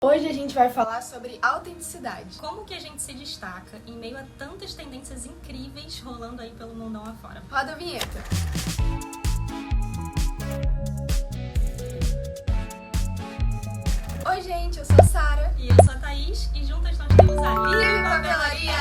Hoje a gente vai falar sobre autenticidade. Como que a gente se destaca em meio a tantas tendências incríveis rolando aí pelo mundão afora? Roda a vinheta. Oi gente, eu sou a Sara. E eu sou a Thaís e juntas nós temos a Live Papelaria!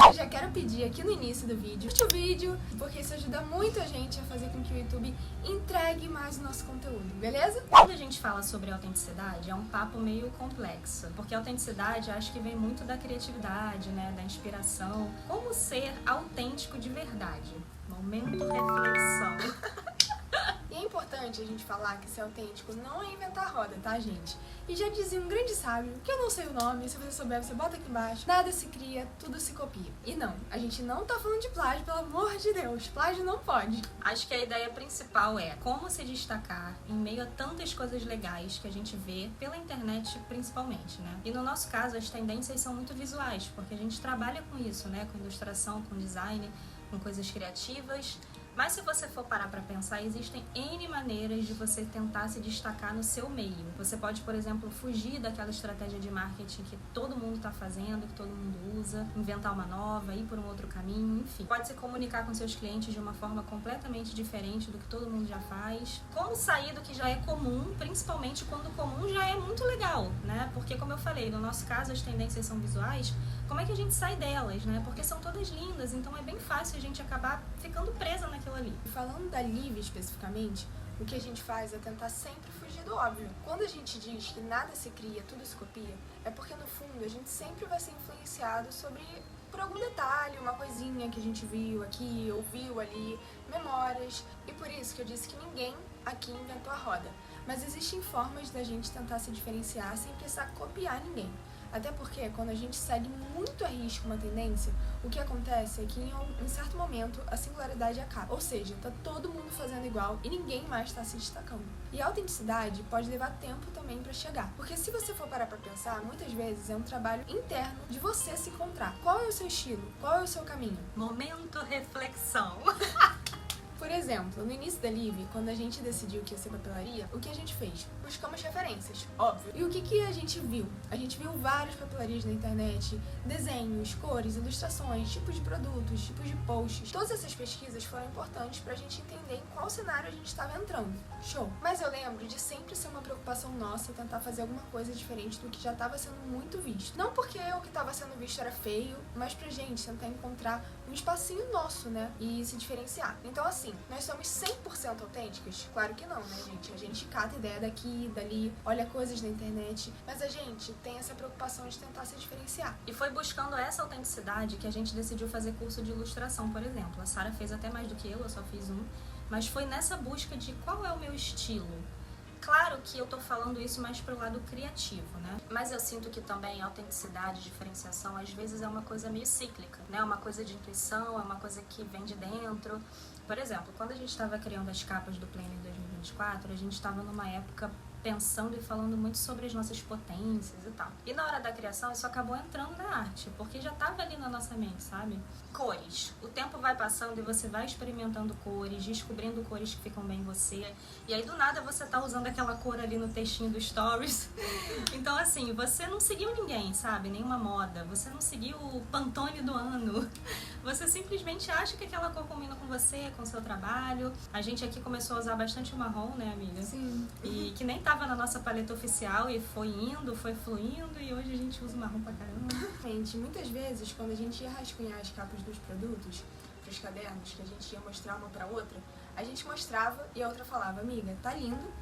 Eu já quero pedir aqui no início do vídeo, curte o vídeo, porque isso ajuda muito a gente a fazer com que o YouTube entregue mais o nosso conteúdo, beleza? Quando a gente fala sobre autenticidade, é um papo meio complexo, porque a autenticidade acho que vem muito da criatividade, né, da inspiração. Como ser autêntico de verdade? Momento reflexão. E é importante a gente falar que ser autêntico não é inventar roda, tá, gente? E já dizia um grande sábio, que eu não sei o nome, se você souber, você bota aqui embaixo. Nada se cria, tudo se copia. E não, a gente não tá falando de plágio, pelo amor de Deus. Plágio não pode. Acho que a ideia principal é como se destacar em meio a tantas coisas legais que a gente vê pela internet principalmente, né? E no nosso caso, as tendências são muito visuais, porque a gente trabalha com isso, né? Com ilustração, com design, com coisas criativas. Mas se você for parar para pensar, existem N maneiras de você tentar se destacar no seu meio. Você pode, por exemplo, fugir daquela estratégia de marketing que todo mundo está fazendo, que todo mundo usa, inventar uma nova, ir por um outro caminho, enfim. Pode se comunicar com seus clientes de uma forma completamente diferente do que todo mundo já faz. Como sair do que já é comum, principalmente quando o comum já é muito legal, né? Porque, como eu falei, no nosso caso as tendências são visuais, como é que a gente sai delas, né? Porque são todas lindas, então é bem fácil a gente acabar ficando presa naquilo ali. E falando da Live especificamente, o que a gente faz é tentar sempre fugir do óbvio. Quando a gente diz que nada se cria, tudo se copia, é porque no fundo a gente sempre vai ser influenciado por algum detalhe, uma coisinha que a gente viu aqui, ouviu ali, memórias. E por isso que eu disse que ninguém aqui inventou a roda. Mas existem formas da gente tentar se diferenciar sem precisar copiar ninguém. Até porque quando a gente segue muito a risco uma tendência, o que acontece é que em certo momento a singularidade acaba. Ou seja, tá todo mundo fazendo igual e ninguém mais está se destacando. E a autenticidade pode levar tempo também para chegar. Porque se você for parar para pensar, muitas vezes é um trabalho interno de você se encontrar. Qual é o seu estilo? Qual é o seu caminho? Momento reflexão. Por exemplo, no início da Live, quando a gente decidiu que ia ser papelaria, o que a gente fez? Buscamos referências, óbvio. E o que a gente viu? A gente viu várias papelarias na internet, desenhos, cores, ilustrações, tipos de produtos, tipos de posts. Todas essas pesquisas foram importantes pra gente entender em qual cenário a gente estava entrando. Show! Mas eu lembro de sempre ser uma preocupação nossa tentar fazer alguma coisa diferente do que já estava sendo muito visto. Não porque o que estava sendo visto era feio, mas pra gente tentar encontrar um espacinho nosso, né? E se diferenciar. Então, assim, nós somos 100% autênticas? Claro que não, né, gente? A gente cata ideia daqui, dali, olha coisas na internet, mas a gente tem essa preocupação de tentar se diferenciar. E foi buscando essa autenticidade que a gente decidiu fazer curso de ilustração, por exemplo. A Sara fez até mais do que eu só fiz um, mas foi nessa busca de qual é o meu estilo. Claro que eu tô falando isso mais pro lado criativo, né? Mas eu sinto que também autenticidade, diferenciação, às vezes é uma coisa meio cíclica, né? Uma coisa de intuição, é uma coisa que vem de dentro. Por exemplo, quando a gente estava criando as capas do Planner 2024, a gente estava numa época pensando e falando muito sobre as nossas potências e tal. E na hora da criação isso acabou entrando na arte, porque já estava ali na nossa mente, sabe? Cores. O tempo vai passando e você vai experimentando cores, descobrindo cores que ficam bem em você. E aí do nada você tá usando aquela cor ali no textinho do Stories. Então assim, você não seguiu ninguém, sabe? Nenhuma moda. Você não seguiu o Pantone do ano. Você simplesmente acha que aquela cor combina com você, com o seu trabalho. A gente aqui começou a usar bastante o marrom, né, amiga? Sim. E que nem tava na nossa paleta oficial e foi indo, foi fluindo e hoje a gente usa o marrom pra caramba. Gente, muitas vezes quando a gente ia rascunhar as capas dos produtos, pros cadernos, que a gente ia mostrar uma pra outra, a gente mostrava e a outra falava, amiga, tá lindo,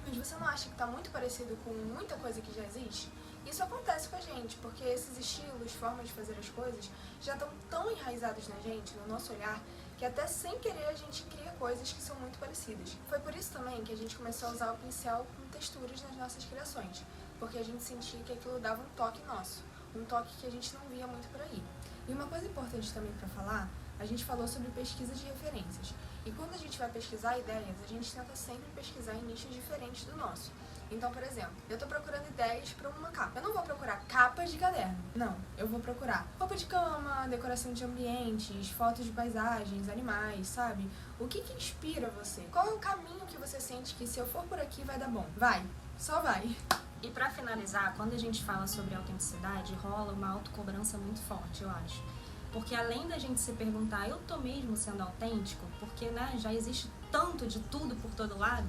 mas você não acha que tá muito parecido com muita coisa que já existe? Isso acontece com a gente, porque esses estilos, formas de fazer as coisas já estão tão enraizados na gente, no nosso olhar, que até sem querer a gente cria coisas que são muito parecidas. Foi por isso também que a gente começou a usar o pincel com texturas nas nossas criações, porque a gente sentia que aquilo dava um toque nosso, um toque que a gente não via muito por aí. E uma coisa importante também para falar, a gente falou sobre pesquisa de referências. E quando a gente vai pesquisar ideias, a gente tenta sempre pesquisar em nichos diferentes do nosso. Então, por exemplo, eu tô procurando ideias para uma capa. Eu não vou procurar capas de caderno. Não, eu vou procurar roupa de cama, decoração de ambientes, fotos de paisagens, animais, sabe? O que inspira você? Qual é o caminho que você sente que se eu for por aqui vai dar bom? Vai, só vai. E pra finalizar, quando a gente fala sobre autenticidade, rola uma autocobrança muito forte, eu acho. Porque além da gente se perguntar, eu tô mesmo sendo autêntico? Porque, né, já existe tanto de tudo por todo lado.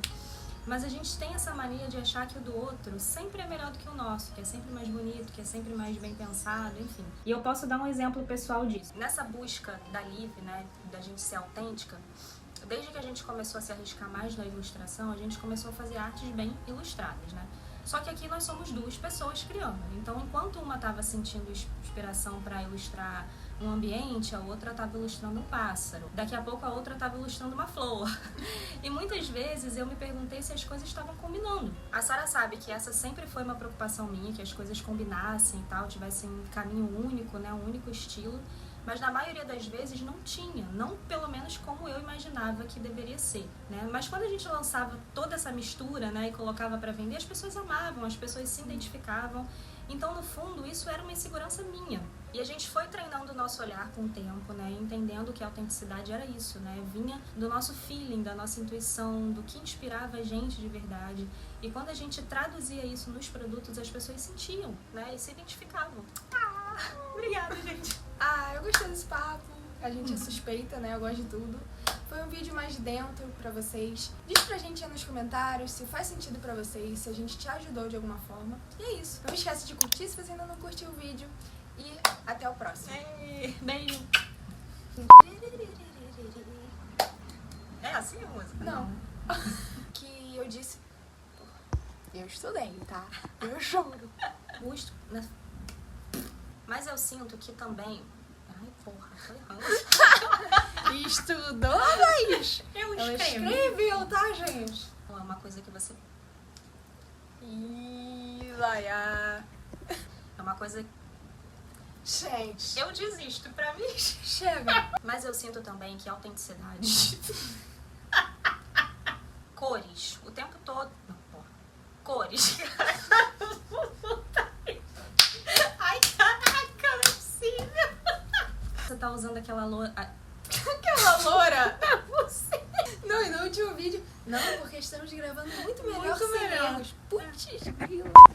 Mas a gente tem essa mania de achar que o do outro sempre é melhor do que o nosso, que é sempre mais bonito, que é sempre mais bem pensado, enfim. E eu posso dar um exemplo pessoal disso. Nessa busca da Liv, né, da gente ser autêntica, desde que a gente começou a se arriscar mais na ilustração, a gente começou a fazer artes bem ilustradas, né? Só que aqui nós somos duas pessoas criando. Então, enquanto uma estava sentindo inspiração para ilustrar um ambiente, a outra estava ilustrando um pássaro. Daqui a pouco a outra estava ilustrando uma flor. E muitas vezes eu me perguntei se as coisas estavam combinando. A Sara sabe que essa sempre foi uma preocupação minha, que as coisas combinassem e tal, tivessem um caminho único, né, um único estilo. Mas na maioria das vezes não tinha, não pelo menos como eu imaginava que deveria ser, né? Mas quando a gente lançava toda essa mistura, né, e colocava para vender, as pessoas amavam, as pessoas se identificavam. Então, no fundo, isso era uma insegurança minha. E a gente foi treinando o nosso olhar com o tempo, né, entendendo que a autenticidade era isso, né? Vinha do nosso feeling, da nossa intuição, do que inspirava a gente de verdade. E quando a gente traduzia isso nos produtos, as pessoas sentiam, né, e se identificavam. Obrigada, gente. Eu gostei desse papo. A gente é suspeita, né? Eu gosto de tudo. Foi um vídeo mais de dentro pra vocês. Diz pra gente aí nos comentários se faz sentido pra vocês, se a gente te ajudou de alguma forma. E é isso. Não esquece de curtir se você ainda não curtiu o vídeo. E até o próximo. Beijo. É assim a música? Não. Que eu disse... Eu estudei, tá? Eu juro. Mas eu sinto que também... Ai, porra, tô errando. Estudou, Laís? Ela escreveu, tá, gente? É uma coisa que você... Laia. É uma coisa... Gente. Eu desisto, pra mim. Chega. Mas eu sinto também que a autenticidade... Cores. O tempo todo... Não, porra. Cores. Ai, caraca, não é possível. Você tá usando aquela loura... Aquela loura? Você. Não, e no último vídeo... Não, porque estamos gravando muito melhor sem erros. Putz, grilo.